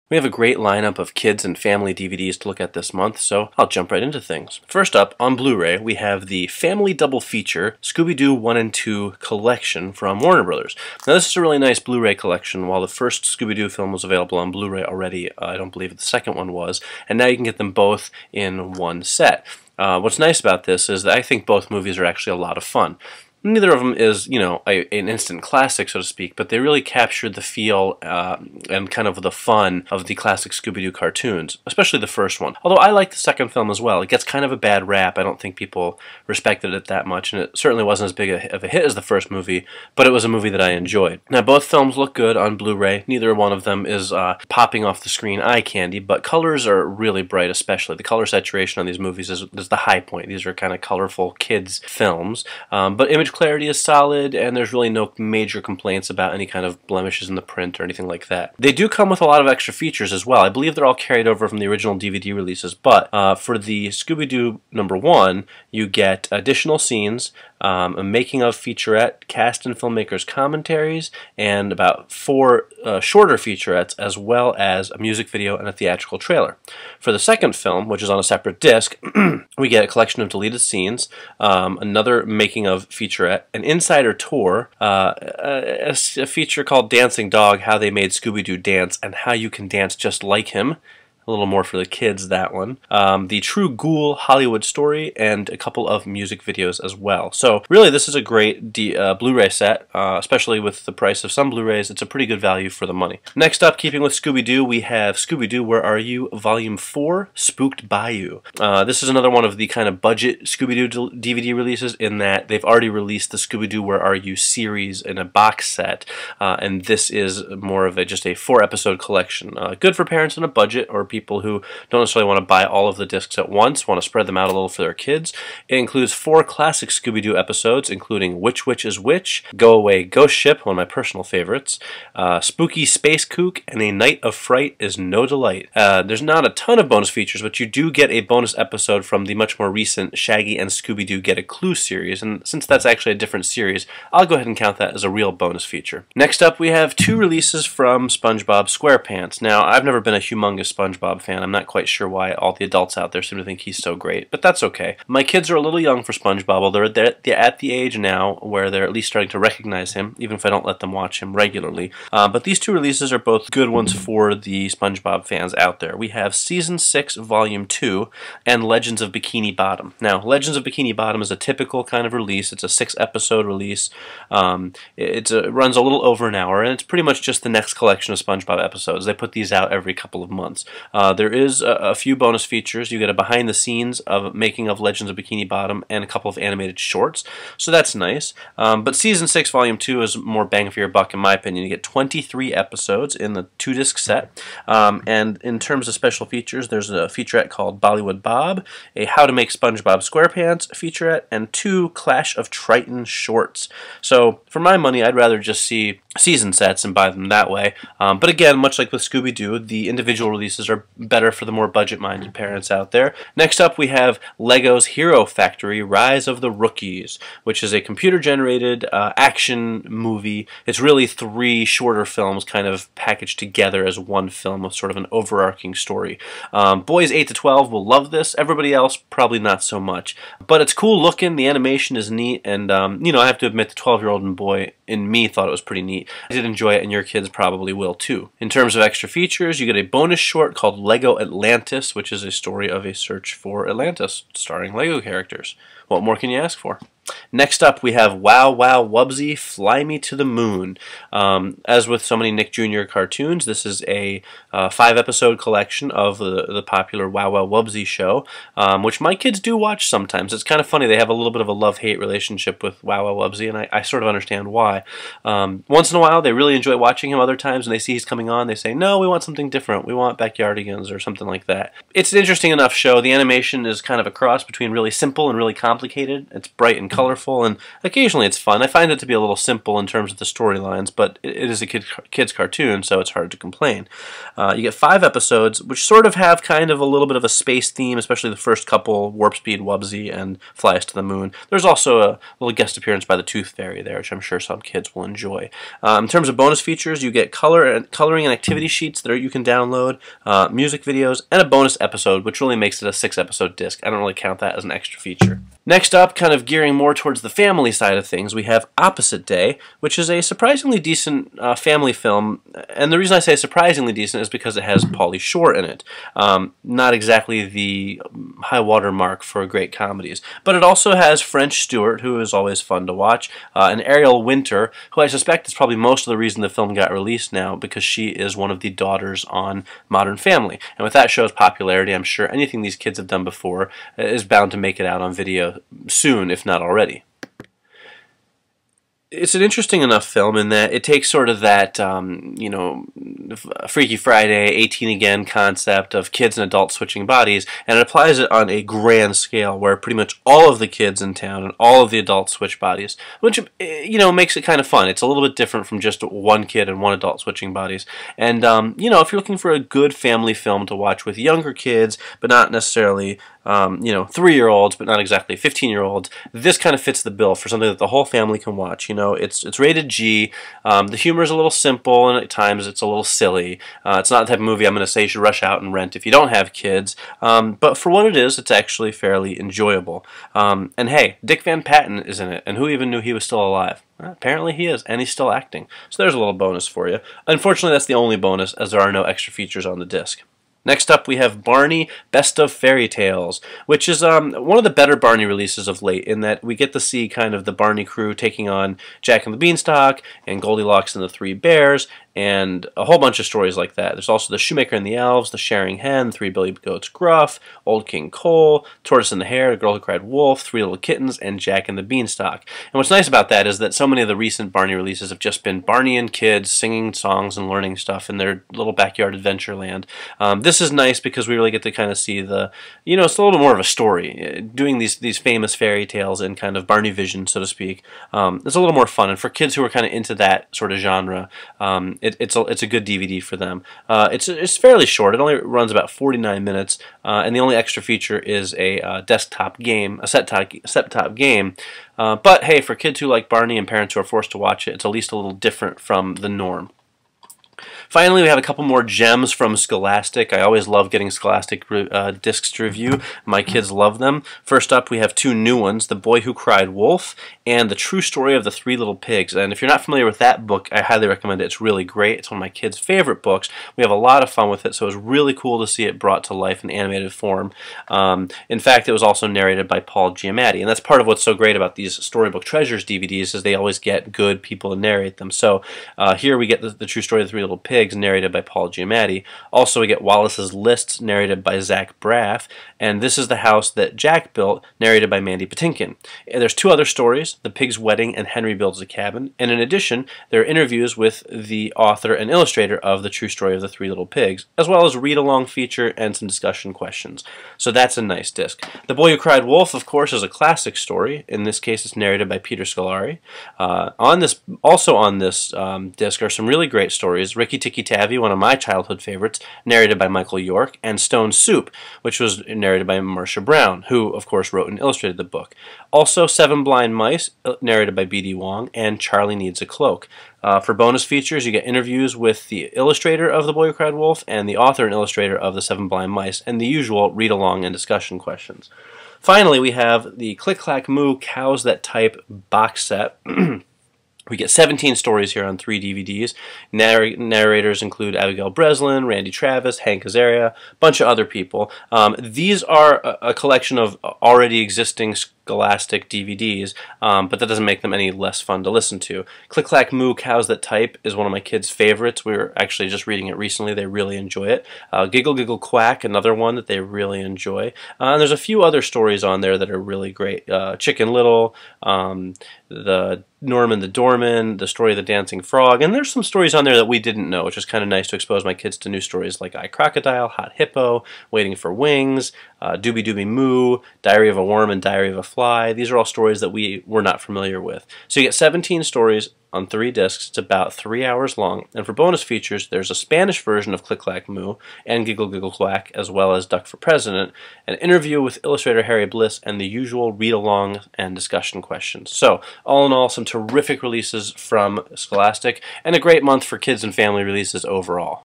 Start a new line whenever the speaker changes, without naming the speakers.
We have a great lineup of kids and family DVDs to look at this month, so I'll jump right into things. First up, on Blu-ray, we have the Family Double Feature Scooby Doo 1 and 2 collection from Warner Brothers. Now this is a really nice Blu-ray collection. While the first Scooby Doo film was available on Blu-ray already, I don't believe the second one was, and now you can get them both in one set. What's nice about this is that I think both movies are actually a lot of fun. Neither of them is, an instant classic, so to speak, but they really captured the feel and kind of the fun of the classic Scooby-Doo cartoons, especially the first one. Although I like the second film as well. It gets kind of a bad rap. I don't think people respected it that much, and it certainly wasn't as big of a hit as the first movie, but it was a movie that I enjoyed. Now, both films look good on Blu-ray. Neither one of them is popping off the screen eye candy, but colors are really bright, especially. The color saturation on these movies is the high point. These are kind of colorful kids' films, but image clarity is solid, and there's really no major complaints about any kind of blemishes in the print or anything like that. They do come with a lot of extra features as well. I believe they're all carried over from the original DVD releases, but for the Scooby-Doo #1, you get additional scenes, a making-of featurette, cast and filmmakers' commentaries, and about 4 shorter featurettes, as well as a music video and a theatrical trailer. For the second film, which is on a separate disc, we get a collection of deleted scenes, another making-of featurette, an insider tour, a feature called Dancing Dog, How They Made Scooby-Doo Dance, and How You Can Dance Just Like Him. A little more for the kids, that one. The True Ghoul Hollywood Story, and a couple of music videos as well. So really, this is a great Blu-ray set, especially with the price of some Blu-rays. It's a pretty good value for the money. Next up, keeping with Scooby-Doo, we have Scooby-Doo Where Are You? Volume 4, Spooked Bayou. This is another one of the kind of budget Scooby-Doo DVD releases in that they've already released the Scooby-Doo Where Are You series in a box set, and this is more of just a 4-episode collection. Good for parents on a budget or people who don't necessarily want to buy all of the discs at once, want to spread them out a little for their kids. It includes 4 classic Scooby-Doo episodes, including Which Witch is Which, Go Away Ghost Ship, one of my personal favorites, Spooky Space Kook, and A Night of Fright is No Delight. There's not a ton of bonus features, but you do get a bonus episode from the much more recent Shaggy and Scooby-Doo Get a Clue series, and since that's actually a different series, I'll go ahead and count that as a real bonus feature. Next up, we have 2 releases from SPongebob Squarepants. Now, I've never been a humongous SpongeBob fan. I'm not quite sure why all the adults out there seem to think he's so great, but that's okay. My kids are a little young for SpongeBob, although they're at the age now where they're at least starting to recognize him, even if I don't let them watch him regularly. But these 2 releases are both good ones for the SpongeBob fans out there. We have Season 6, Volume 2, and Legends of Bikini Bottom. Now, Legends of Bikini Bottom is a typical kind of release. It's a 6-episode release. It runs a little over an hour, and it's pretty much just the next collection of SpongeBob episodes. They put these out every couple of months. There is a few bonus features. You get a behind the scenes of making of Legends of Bikini Bottom and a couple of animated shorts, so that's nice. But Season 6 Volume 2 is more bang for your buck in my opinion. You get 23 episodes in the 2-disc set, and in terms of special features, there's a featurette called Bollywood Bob, a How to Make SpongeBob Squarepants featurette, and 2 Clash of Triton shorts. So for my money, I'd rather just see season sets and buy them that way. But again, much like with Scooby-Doo, the individual releases are better for the more budget-minded parents out there. Next up, we have Lego's Hero Factory Rise of the Rookies, which is a computer-generated action movie. It's really 3 shorter films kind of packaged together as one film with sort of an overarching story. Boys 8 to 12 will love this. Everybody else, probably not so much. But it's cool looking, the animation is neat, and I have to admit the 12-year-old boy in me thought it was pretty neat. I did enjoy it, and your kids probably will too. In terms of extra features, you get a bonus short called Lego Atlantis, which is a story of a search for Atlantis, starring Lego characters. What more can you ask for? Next up, we have Wow Wubbzy, Fly Me to the Moon. As with so many Nick Jr. cartoons, this is a 5-episode collection of the popular Wow Wubbzy show, which my kids do watch sometimes. It's kind of funny. They have a little bit of a love-hate relationship with Wow Wubbzy, and I sort of understand why. Once in a while, they really enjoy watching him. Other times, when they see he's coming on, they say, no, we want something different. We want Backyardigans or something like that. It's an interesting enough show. The animation is kind of a cross between really simple and really complicated. It's bright and colorful. colorful, and occasionally it's fun. I find it to be a little simple in terms of the storylines, but it is a kid's cartoon, so it's hard to complain. You get 5 episodes, which sort of have kind of a little bit of a space theme, especially the first couple, Warp Speed Wubbzy and Fly Us to the Moon. There's also a little guest appearance by the Tooth Fairy there, which I'm sure some kids will enjoy. In terms of bonus features, you get coloring and activity sheets that you can download, music videos, and a bonus episode, which really makes it a 6-episode disc. I don't really count that as an extra feature. Next up, kind of gearing more towards the family side of things, we have Opposite Day, which is a surprisingly decent family film, and the reason I say surprisingly decent is because it has Pauly Shore in it. Not exactly the high water mark for great comedies, but it also has French Stewart, who is always fun to watch, and Ariel Winter, who I suspect is probably most of the reason the film got released now, because she is one of the daughters on Modern Family. And with that show's popularity, I'm sure anything these kids have done before is bound to make it out on video soon, if not already. It's an interesting enough film in that it takes sort of that, you know, Freaky Friday, 18 Again concept of kids and adults switching bodies, and it applies it on a grand scale where pretty much all of the kids in town and all of the adults switch bodies, which, you know, makes it kind of fun. It's a little bit different from just one kid and one adult switching bodies. And, you know, if you're looking for a good family film to watch with younger kids, but not necessarily you know, 3-year-olds, but not exactly 15-year-olds. This kind of fits the bill for something that the whole family can watch. You know, it's rated G. The humor is a little simple, and at times it's a little silly. It's not the type of movie I'm going to say you should rush out and rent if you don't have kids. But for what it is, it's actually fairly enjoyable. And hey, Dick Van Patten is in it, and who even knew he was still alive? Apparently he is, and he's still acting. So there's a little bonus for you. Unfortunately, that's the only bonus, as there are no extra features on the disc. Next up, we have Barney, Best of Fairy Tales, which is one of the better Barney releases of late, in that we get to see kind of the Barney crew taking on Jack and the Beanstalk, and Goldilocks and the Three Bears, and a whole bunch of stories like that. There's also the Shoemaker and the Elves, the Sharing Hen, Three Billy Goats Gruff, Old King Cole, Tortoise and the Hare, The Girl Who Cried Wolf, Three Little Kittens, and Jack and the Beanstalk. And what's nice about that is that so many of the recent Barney releases have just been Barney and kids singing songs and learning stuff in their little backyard adventure land. This is nice because we really get to kind of see the, you know, it's a little bit more of a story. Doing these famous fairy tales in kind of Barney vision, so to speak, it's a little more fun. And for kids who are kind of into that sort of genre, it's a good DVD for them. It's fairly short. It only runs about 49 minutes, and the only extra feature is a desktop game, a set-top game. But hey, for kids who like Barney and parents who are forced to watch it, it's at least a little different from the norm. Finally, we have a couple more gems from Scholastic. I always love getting Scholastic discs to review. My kids love them. First up, we have 2 new ones, The Boy Who Cried Wolf and The True Story of the Three Little Pigs. And if you're not familiar with that book, I highly recommend it. It's really great. It's one of my kids' favorite books. We have a lot of fun with it, so it was really cool to see it brought to life in animated form. In fact, it was also narrated by Paul Giamatti, and that's part of what's so great about these Storybook Treasures DVDs is they always get good people to narrate them. So here we get the True Story of the Three Little Pigs, narrated by Paul Giamatti. Also, we get Wallace's Lists, narrated by Zach Braff, and This Is the House That Jack Built, narrated by Mandy Patinkin. And there's 2 other stories, The Pig's Wedding and Henry Builds a Cabin, and in addition, there are interviews with the author and illustrator of The True Story of the Three Little Pigs, as well as a read-along feature and some discussion questions. So that's a nice disc. The Boy Who Cried Wolf, of course, is a classic story. In this case, it's narrated by Peter Scolari. Also on this disc are some really great stories. Ricky Tikki Tavi, one of my childhood favorites, narrated by Michael York, and Stone Soup, which was narrated by Marcia Brown, who, of course, wrote and illustrated the book. Also, Seven Blind Mice, narrated by B.D. Wong, and Charlie Needs a Cloak. For bonus features, you get interviews with the illustrator of The Boy Who Cried Wolf and the author and illustrator of The Seven Blind Mice, and the usual read-along and discussion questions. Finally, we have the Click Clack Moo Cows That Type box set. We get 17 stories here on 3 DVDs. Narrators include Abigail Breslin, Randy Travis, Hank Azaria, a bunch of other people. These are a collection of already existing Scholastic DVDs, but that doesn't make them any less fun to listen to. Click Clack Moo Cows That Type is one of my kids' favorites. We were actually just reading it recently. They really enjoy it. Giggle Giggle Quack, another one that they really enjoy. And there's a few other stories on there that are really great. Chicken Little, the Norman the Doorman, The Story of the Dancing Frog, and there's some stories on there that we didn't know, which is kind of nice to expose my kids to new stories like I, Crocodile, Hot Hippo, Waiting for Wings, Doobie Doobie Moo, Diary of a Worm, and Diary of a Fly. These are all stories that we were not familiar with. So you get 17 stories on 3 discs. It's about 3 hours long. And for bonus features, there's a Spanish version of Click Clack Moo and Giggle Giggle Quack, as well as Duck for President, an interview with illustrator Harry Bliss, and the usual read-along and discussion questions. So, all in all, some terrific releases from Scholastic, and a great month for kids and family releases overall.